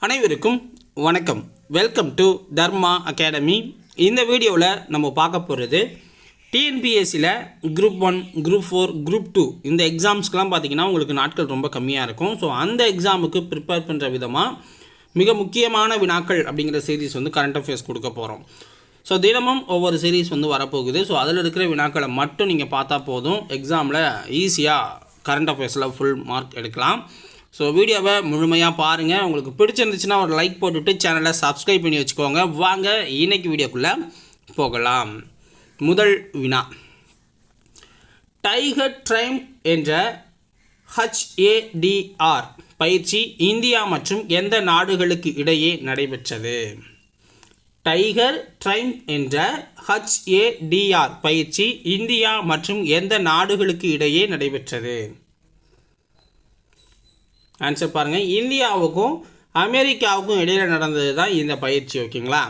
அனைவருக்கும் வணக்கம். Welcome to Dharma academy. இந்த வீடியோவில் நம்ம பார்க்க போகிறது டிஎன்பிஎஸ்சியில் குரூப் 1, குரூப் 4, குரூப் 2 இந்த எக்ஸாம்ஸ்க்கெலாம் பார்த்திங்கன்னா உங்களுக்கு நாட்கள் ரொம்ப கம்மியாக இருக்கும். ஸோ அந்த எக்ஸாமுக்கு ப்ரிப்பேர் பண்ணுற விதமாக மிக முக்கியமான வினாக்கள் அப்படிங்கிற சீரீஸ் கரண்ட் அஃபேர்ஸ் கொடுக்க போகிறோம். ஸோ தினமும் ஒவ்வொரு சீரீஸ் வரப்போகுது. ஸோ அதில் இருக்கிற வினாக்களை மட்டும் நீங்கள் பார்த்தா போதும், எக்ஸாமில் ஈஸியாக கரண்ட் அஃபேர்ஸில் ஃபுல் மார்க் எடுக்கலாம். ஸோ வீடியோவை முழுமையாக பாருங்கள். உங்களுக்கு பிடிச்சிருந்துச்சுன்னா ஒரு லைக் போட்டுவிட்டு சேனலை சப்ஸ்கிரைப் பண்ணி வச்சுக்கோங்க. வாங்க இன்னைக்கு வீடியோக்குள்ளே போகலாம். முதல் வினா, டைகர் ட்ரைம் என்ற HADR பயிற்சி இந்தியா மற்றும் எந்த நாடுகளுக்கு இடையே நடைபெற்றது? டைகர் ட்ரைம் என்ற HADR பயிற்சி இந்தியா மற்றும் எந்த நாடுகளுக்கு இடையே நடைபெற்றது? ஆன்சர் பாருங்கள். இந்தியாவுக்கும் அமெரிக்காவுக்கும் இடையில் நடந்தது தான் இந்த பயிற்சி. ஓகேங்களா?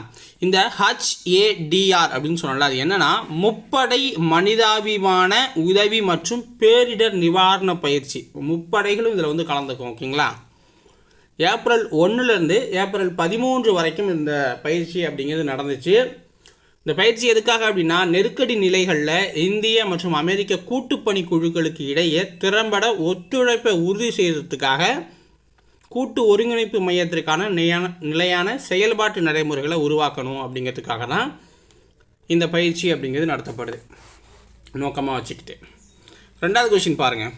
இந்த HADR அப்படின்னு சொன்னால அது என்னென்னா முப்படை மனிதாபிமான உதவி மற்றும் பேரிடர் நிவாரண பயிற்சி. முப்படைகளும் இதில் கலந்துக்கும். ஓகேங்களா? ஏப்ரல் 1லேருந்து ஏப்ரல் 13 வரைக்கும் இந்த பயிற்சி அப்படிங்கிறது நடந்துச்சு. இந்த பயிற்சி எதுக்காக அப்படின்னா, நெருக்கடி நிலைகளில் இந்திய மற்றும் அமெரிக்க கூட்டுப்பணி குழுக்களுக்கு இடையே திறம்பட ஒத்துழைப்பை உறுதி செய்வதற்காக கூட்டு ஒருங்கிணைப்பு மையத்திற்கான நிலையான செயல்பாட்டு நடைமுறைகளை உருவாக்கணும் அப்படிங்கிறதுக்காக தான் இந்த பயிற்சி அப்படிங்கிறது நடத்தப்படுது, நோக்கமாக வச்சுக்கிட்டு. ரெண்டாவது கொஸ்டின் பாருங்கள்.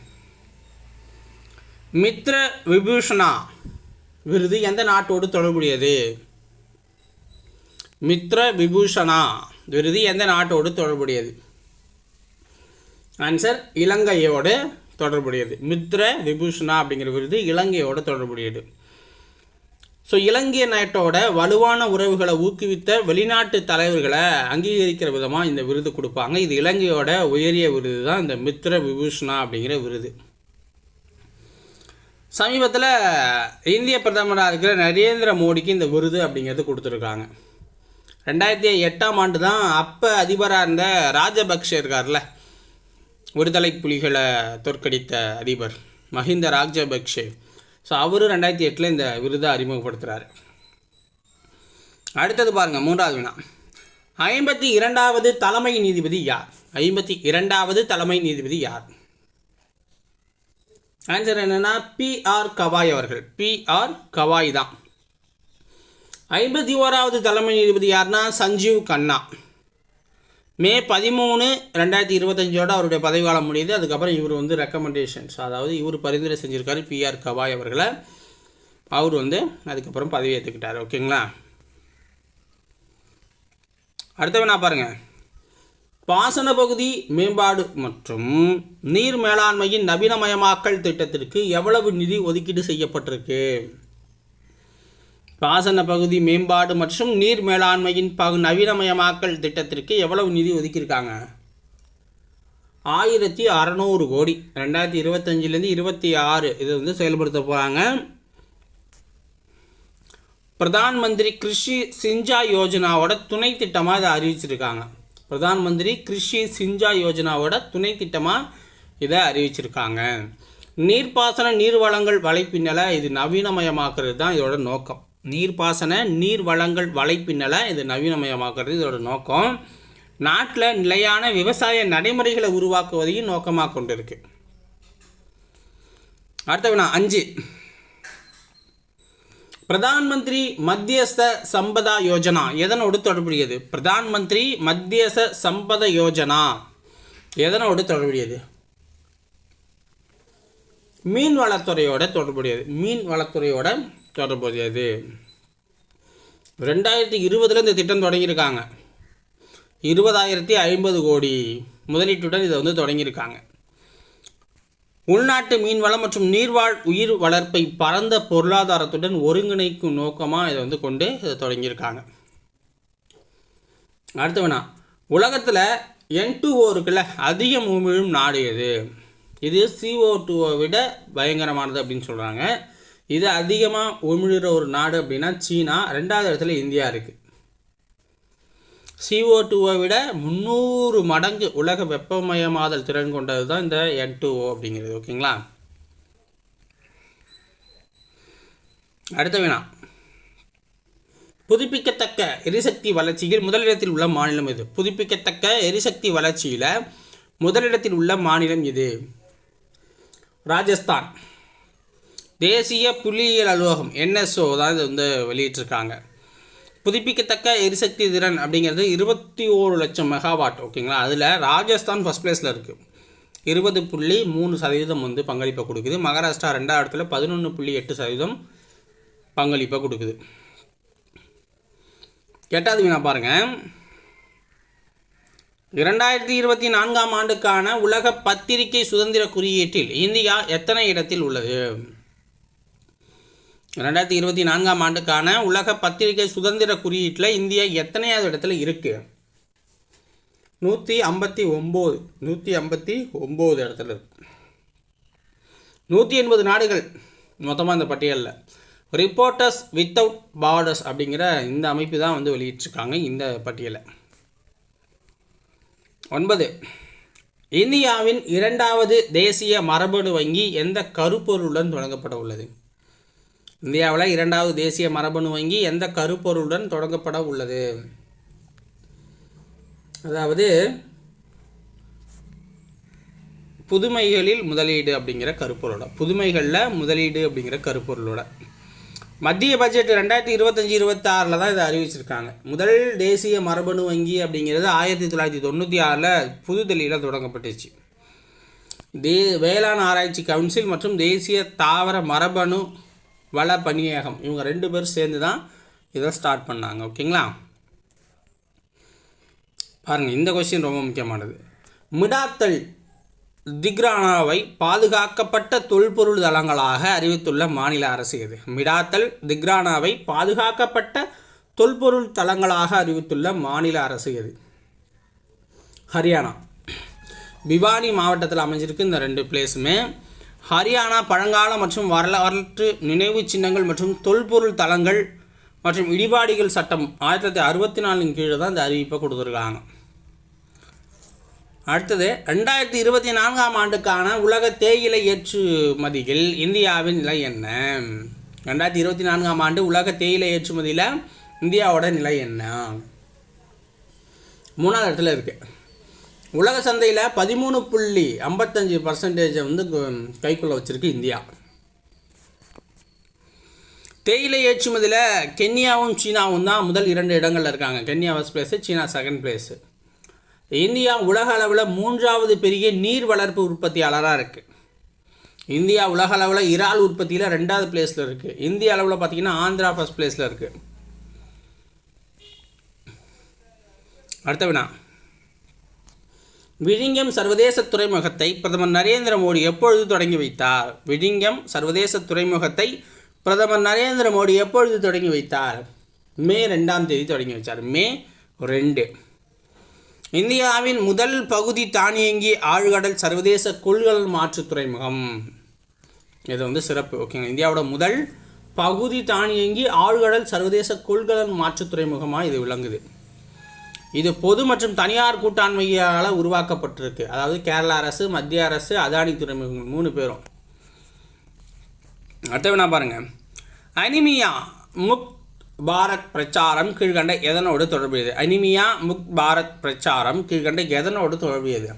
மித்ர விபூஷணா விருது எந்த நாட்டோடு தொடர்புடையது? மித்ர விபூஷணா விருது எந்த நாட்டோடு தொடர்புடையது? ஆன்சர் இலங்கையோடு தொடர்புடையது. மித்ர விபூஷணா அப்படிங்கிற விருது இலங்கையோடு தொடர்புடையது. ஸோ இலங்கை நாட்டோட வலுவான உறவுகளை ஊக்குவித்த வெளிநாட்டு தலைவர்களை அங்கீகரிக்கிற விதமாக இந்த விருது கொடுப்பாங்க. இது இலங்கையோட உயரிய விருது தான் இந்த மித்ர விபூஷணா அப்படிங்கிற விருது. சமீபத்தில் இந்திய பிரதமராக இருக்கிற நரேந்திர மோடிக்கு இந்த விருது அப்படிங்கிறது கொடுத்துருக்காங்க. 2008ஆம் ஆண்டு தான் அப்போ அதிபராக இருந்த ராஜபக்ஷ இருக்கார்ல, விடுதலை புலிகளை தோற்கடித்த அதிபர் மஹிந்த ராஜபக்ஷ. ஸோ அவர் 2008 இந்த விருதை அறிமுகப்படுத்துகிறார். அடுத்தது பாருங்கள், மூன்றாவது வினா. 52வது தலைமை நீதிபதி யார்? 52வது தலைமை நீதிபதி யார்? ஆன்சர் என்னென்னா PR கவாய் அவர்கள். PR கவாய் தான். 51வது தலைமை நீதிபதி யார்னா சஞ்சீவ் கண்ணா. மே 13, 2025 அவருடைய பதவி காலம் முடியுது. அதுக்கப்புறம் இவர் ரெக்கமெண்டேஷன்ஸ், அதாவது இவர் பரிந்துரை செஞ்சுருக்காரு PR கவாய் அவர்களை. அவர் அதுக்கப்புறம் பதவி ஏற்றுக்கிட்டார். ஓகேங்களா? அடுத்த வேணா பாருங்கள். பாசன பகுதி மேம்பாடு மற்றும் நீர் மேலாண்மையின் நவீனமயமாக்கல் திட்டத்திற்கு எவ்வளவு நிதி ஒதுக்கீடு செய்யப்பட்டிருக்கு? பாசன பகுதி மேம்பாடு மற்றும் நீர் மேலாண்மையின் நவீனமயமாக்கல் திட்டத்திற்கு எவ்வளவு நிதி ஒதுக்கியிருக்காங்க? 1600 கோடி. 2025லேருந்து 26 இது செயல்படுத்த போகிறாங்க. பிரதான் மந்திரி கிருஷி சிஞ்சா யோஜனாவோட துணை திட்டமாக இதை அறிவிச்சிருக்காங்க. பிரதான் மந்திரி கிருஷி சிஞ்சா யோஜனாவோட துணை திட்டமாக இதை அறிவிச்சிருக்காங்க. நீர்ப்பாசன நீர் வளங்கள் வலைப்பின்னலை இது நவீனமயமாக்குறது தான் இதோட நோக்கம். நீர்ப்பாசன நீர் வளங்கள் வலைப்பின்னலை இது நவீனமயமாக்குறது இதோட நோக்கம். நாட்டில் நிலையான விவசாய நடைமுறைகளை உருவாக்குவதையும் நோக்கமாக கொண்டிருக்கு. அடுத்த வினா 5. பிரதான் மந்திரி மத்தியஸ்த சம்பதா யோஜனா எதனோடு தொடர்புடையது? பிரதான் மந்திரி மத்தியஸ்த சம்பத யோஜனா எதனோடு தொடர்புடையது? மீன் வளத்துறையோட தொடர்புடையது. மீன் வளத்துறையோட தொடர்புடையது. 2020 இந்த திட்டம் தொடங்கியிருக்காங்க. 20,050 கோடி முதலீட்டுடன் இதை தொடங்கியிருக்காங்க. உள்நாட்டு மீன்வளம் மற்றும் நீர்வாழ் உயிர் வளர்ப்பை பரந்த பொருளாதாரத்துடன் ஒருங்கிணைக்கும் நோக்கமாக இதை கொண்டு இதை தொடங்கியிருக்காங்க. அடுத்த வேணா, உலகத்தில் N2O இருக்குல்ல, அதிகம் உமிழும் நாடு எது? இது CO2 விட பயங்கரமானது அப்படின்னு சொல்கிறாங்க. இது அதிகமாக உமிழுற ஒரு நாடு அப்படின்னா சீனா. 2வது இடத்துல இந்தியா இருக்குது. CO2 விட 300 மடங்கு உலக வெப்பமயமாதல் திறன் கொண்டது தான் இந்த N2O அப்படிங்கிறது. ஓகேங்களா? அடுத்த வினா, புதுப்பிக்கத்தக்க எரிசக்தி வளர்ச்சியில் முதலிடத்தில் உள்ள மாநிலம் எது? புதுப்பிக்கத்தக்க எரிசக்தி வளர்ச்சியில் முதலிடத்தில் உள்ள மாநிலம் எது? ராஜஸ்தான். தேசிய புள்ளியியல் அலுவலகம் NSO தான் இது வந்து வெளியிட்டிருக்காங்க. புதுப்பிக்கத்தக்க எரிசக்தி திறன் அப்படிங்கிறது 21 லட்சம் மெகாவாட். ஓகேங்களா, அதில் ராஜஸ்தான் ஃபஸ்ட் பிளேஸில் இருக்குது, 20.3% வந்து பங்களிப்பை கொடுக்குது. மகாராஷ்டிரா 2வது இடத்துல 11.8% பங்களிப்பை கொடுக்குது. 8வது வினா பாருங்கள். 2024ஆம் ஆண்டுக்கான உலக பத்திரிகை சுதந்திர குறியீட்டில் இந்தியா எத்தனை இடத்தில் உள்ளது? 2024ஆம் ஆண்டுக்கான உலக பத்திரிகை சுதந்திர குறியீட்டில் இந்தியா எத்தனையாவது இடத்துல இருக்குது? 159 இடத்துல இருக்கு. 180 நாடுகள் மொத்தமாக இந்த பட்டியலில். ரிப்போர்ட்டர்ஸ் வித்தவுட் பார்டர்ஸ் அப்படிங்கிற இந்த அமைப்பு தான் வந்து வெளியிட்டிருக்காங்க இந்த பட்டியலை. 9. இந்தியாவின் 2வது தேசிய மரபணு வங்கி எந்த கருப்பொருளுடன் தொடங்கப்பட உள்ளது? இந்தியாவில் 2வது தேசிய மரபணு வங்கி எந்த கருப்பொருளுடன் தொடங்கப்பட உள்ளது? அதாவது புதுமைகளில் முதலீடு அப்படிங்கிற கருப்பொருளோட, புதுமைகளில் முதலீடு அப்படிங்கிற கருப்பொருளோட. மத்திய பட்ஜெட் 2025-26 தான் இதை அறிவிச்சிருக்காங்க. முதல் தேசிய மரபணு வங்கி அப்படிங்கிறது 1996 புதுதில்லியில் தொடங்கப்பட்டுச்சு. வேளாண் ஆராய்ச்சி கவுன்சில் மற்றும் தேசிய தாவர மரபணு வள பணியகம் இவங்க 2 பேரும் சேர்ந்து தான் இதை ஸ்டார்ட் பண்ணாங்க. ஓகேங்களா, பாருங்கள், இந்த கொஸ்டின் ரொம்ப முக்கியமானது. மிடாத்தல் திக்ரானாவை பாதுகாக்கப்பட்ட தொல்பொருள் தளங்களாக அறிவித்துள்ள மாநில அரசு எது? மிடாத்தல் திக்ரானாவை பாதுகாக்கப்பட்ட தொல்பொருள் தளங்களாக அறிவித்துள்ள மாநில அரசு எது? ஹரியானா. பிவானி மாவட்டத்தில் அமைஞ்சிருக்கு இந்த 2 பிளேஸுமே. ஹரியானா பழங்கால மற்றும் வரலாற்று நினைவு சின்னங்கள் மற்றும் தொல்பொருள் தளங்கள் மற்றும் இடிபாடுகள் சட்டம் 1964 கீழே தான் இந்த அறிவிப்பை கொடுத்துருக்காங்க. அடுத்தது 2024ஆம் ஆண்டுக்கான உலக தேயிலை ஏற்றுமதியில் இந்தியாவின் நிலை என்ன? 2024ஆம் ஆண்டு உலக தேயிலை ஏற்றுமதியில் இந்தியாவோட நிலை என்ன? 3வது இடத்துல இருக்குது. உலக சந்தையில் 13.55% வந்து கைக்குள்ளே வச்சுருக்கு இந்தியா. தேயிலை ஏற்றுமதியில் கென்யாவும் சீனாவும் தான் முதல் 2 இடங்களில் இருக்காங்க. கென்யா ஃபர்ஸ்ட் பிளேஸு, சீனா செகண்ட் பிளேஸு. இந்தியா உலக அளவில் 3வது பெரிய நீர் வளர்ப்பு உற்பத்தியாளராக இருக்குது. இந்தியா உலக அளவில் இறால் உற்பத்தியில் 2வது பிளேஸில் இருக்குது. இந்திய அளவில் பார்த்திங்கன்னா ஆந்திரா ஃபர்ஸ்ட் பிளேஸில் இருக்குது. அடுத்த வினா. விழிங்கம் சர்வதேச துறைமுகத்தை பிரதமர் நரேந்திர மோடி எப்பொழுது தொடங்கி வைத்தார்? விழிங்கம் சர்வதேச துறைமுகத்தை பிரதமர் நரேந்திர மோடி எப்பொழுது தொடங்கி வைத்தார்? மே 2ஆம் தேதி தொடங்கி வச்சார். மே 2. இந்தியாவின் முதல் பகுதி தானியங்கி ஆழ்கடல் சர்வதேச கொள்கலன் மாற்று துறைமுகம். இது வந்து சிறப்பு. ஓகேங்க, இந்தியாவோட முதல் பகுதி தானியங்கி ஆழ்கடல் சர்வதேச கொள்கலன் மாற்று துறைமுகமாக இது விளங்குது. இது பொது மற்றும் தனியார் கூட்டாண்மையால் உருவாக்கப்பட்டிருக்கு. அதாவது கேரளா அரசு, மத்திய அரசு, அதானி துறைமுகங்கள் 3 பேரும். அடுத்த வினா பாருங்கள். அனிமியா முக்த் பாரத் பிரச்சாரம் கீழ்கண்ட எதனோடு தொடர்புடையது? அனிமியா முக்த் பாரத் பிரச்சாரம் கீழ்கண்ட எதனோடு தொடர்புடையது?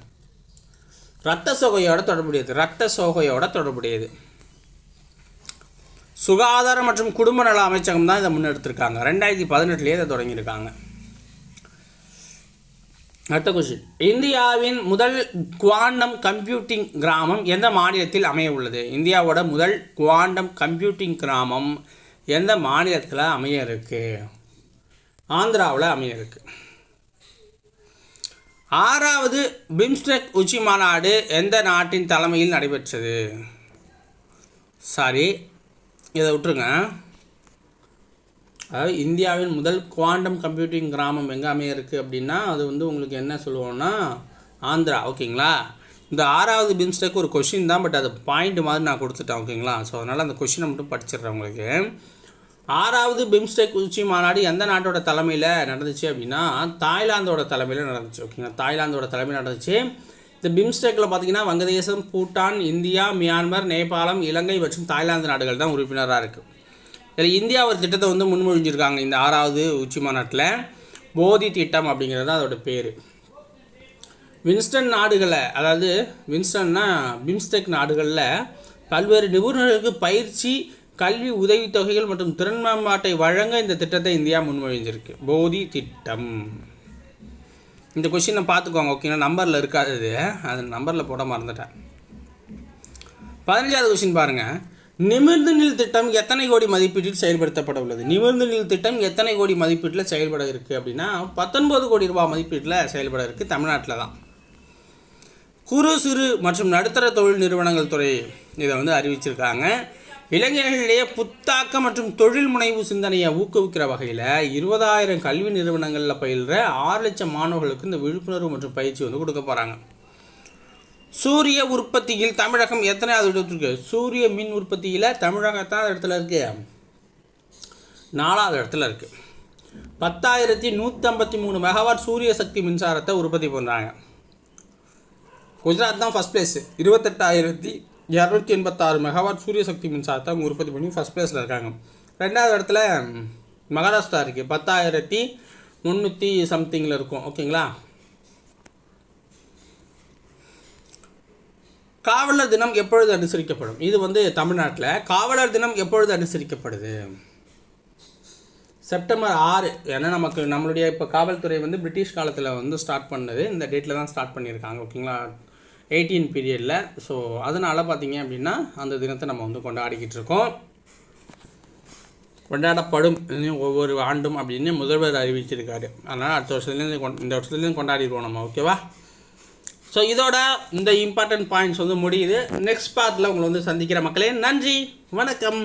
இரத்த சோகையோட தொடர்புடையது. இரத்த சோகையோட தொடர்புடையது. சுகாதார மற்றும் குடும்ப நல அமைச்சகம் தான் இதை முன்னெடுத்திருக்காங்க. 2018 இதை தொடங்கியிருக்காங்க. அடுத்த கொஸ்டின். இந்தியாவின் முதல் குவாண்டம் கம்ப்யூட்டிங் கிராமம் எந்த மாநிலத்தில் அமைய உள்ளது? இந்தியாவோட முதல் குவாண்டம் கம்ப்யூட்டிங் கிராமம் எந்த மாநிலத்தில் அமைய இருக்கு? ஆந்திராவில் அமைய இருக்கு. 6வது பிம்ஸ்டெக் உச்சி மாநாடு எந்த நாட்டின் தலைமையில் நடைபெற்றது? சாரி, இதை விட்டுருங்க. அதாவது இந்தியாவின் முதல் குவாண்டம் கம்ப்யூட்டிங் கிராமம் எங்கே அமைய இருக்குது அப்படின்னா அது வந்து உங்களுக்கு என்ன சொல்லுவோன்னா ஆந்திரா. ஓகேங்களா, இந்த 6வது பிம்ஸ்டெக் ஒரு கொஷின் தான், பட் அது பாயிண்ட் மாதிரி நான் கொடுத்துட்டேன். ஓகேங்களா, ஸோ அதனால் அந்த கொஷினை மட்டும் படிச்சிடுறேன் உங்களுக்கு. 6வது பிம்ஸ்டெக் உச்சி மாநாடு எந்த நாட்டோட தலைமையில் நடந்துச்சு அப்படின்னா தாய்லாந்தோட தலைமையில் நடந்துச்சு. ஓகேங்களா, தாய்லாந்தோட தலைமையில் நடந்துச்சு. இந்த பிம்ஸ்டெக்கில் பார்த்தீங்கன்னா வங்கதேசம், பூட்டான், இந்தியா, மியான்மர், நேபாளம், இலங்கை மற்றும் தாய்லாந்து நாடுகள் தான் உறுப்பினராக இருக்குது. இதில் இந்தியா ஒரு திட்டத்தை வந்து முன்மொழிஞ்சிருக்காங்க இந்த 6வது உச்சி மாநாட்டில். போதி திட்டம் அப்படிங்கிறது தான் அதோட பேர். வின்ஸ்டன் நாடுகளை, அதாவது வின்ஸ்டன்னா பிம்ஸ்டெக் நாடுகளில் பல்வேறு நிபுணர்களுக்கு பயிற்சி, கல்வி உதவித்தொகைகள் மற்றும் திறன் மேம்பாட்டை வழங்க இந்த திட்டத்தை இந்தியா முன்மொழிஞ்சிருக்கு. போதி திட்டம். இந்த கொஸ்டினை பார்த்துக்கோங்க, ஓகேங்களா? நம்பரில் இருக்காது, அது நம்பரில் போட மறந்துட்டேன். 15வது கொஸ்டின் பாருங்கள். நிமிர்ந்து நில் திட்டம் எத்தனை கோடி மதிப்பீட்டில் செயல்படுத்தப்பட உள்ளது? நிமிர்ந்து நில் திட்டம் எத்தனை கோடி மதிப்பீட்டில் செயல்பட இருக்குது அப்படின்னா 19 கோடி ரூபாய் மதிப்பீட்டில் செயல்பட இருக்குது, தமிழ்நாட்டில் தான். குறு சிறு மற்றும் நடுத்தர தொழில் நிறுவனங்கள் துறை இதை வந்து அறிவிச்சிருக்காங்க. இளைஞர்களிடையே புத்தாக்க மற்றும் தொழில் முனைவு சிந்தனையை ஊக்குவிக்கிற வகையில் 20,000 கல்வி நிறுவனங்களில் பயில்ற 6 லட்சம் மாணவர்களுக்கு இந்த விழிப்புணர்வு மற்றும் பயிற்சி வந்து கொடுக்க போகிறாங்க. சூரிய உற்பத்தியில் தமிழகம் எத்தனையாவது இடத்துல இருக்குது? சூரிய மின் உற்பத்தியில் தமிழகம் எத்தனாவது இடத்துல இருக்குது? 4வது இடத்துல இருக்குது. 10,153 மெகாவாட் சூரிய சக்தி மின்சாரத்தை உற்பத்தி பண்ணுறாங்க. குஜராத் தான் ஃபஸ்ட் பிளேஸ். 28,286 மெகாவாட் சூரிய சக்தி மின்சாரத்தை அவங்க உற்பத்தி பண்ணி ஃபஸ்ட் பிளேஸில் இருக்காங்க. 2வது இடத்துல மகாராஷ்டிரா இருக்குது, 10,300 சம்திங்கில் இருக்கும், ஓகேங்களா? காவலர் தினம் எப்பொழுது அனுசரிக்கப்படும்? இது வந்து தமிழ்நாட்டில் காவலர் தினம் எப்பொழுது அனுசரிக்கப்படுது? செப்டம்பர் 6. ஏன்னா நம்மளுடைய இப்போ காவல்துறை வந்து பிரிட்டிஷ் காலத்தில் வந்து ஸ்டார்ட் பண்ணது இந்த டேட்டில் தான் ஸ்டார்ட் பண்ணியிருக்காங்க, ஓகேங்களா? 18 பீரியடில். ஸோ அதனால் பார்த்தீங்க அப்படின்னா அந்த தினத்தை நம்ம வந்து கொண்டாடிக்கிட்டு இருக்கோம். கொண்டாடப்படும் ஒவ்வொரு ஆண்டும் அப்படின்னு முதல்வர் அறிவிச்சிருக்காரு. அதனால் அடுத்த வருஷத்துலேருந்து இந்த வருஷத்துலேருந்து கொண்டாடிடுவோம் நம்ம, ஓகேவா? ஸோ இதோட இந்த இம்பார்ட்டன்ட் பாயிண்ட்ஸ் வந்து முடியுது. நெக்ஸ்ட் பார்ட்டில் உங்களை வந்து சந்திக்கிற மக்களே. நன்றி, வணக்கம்.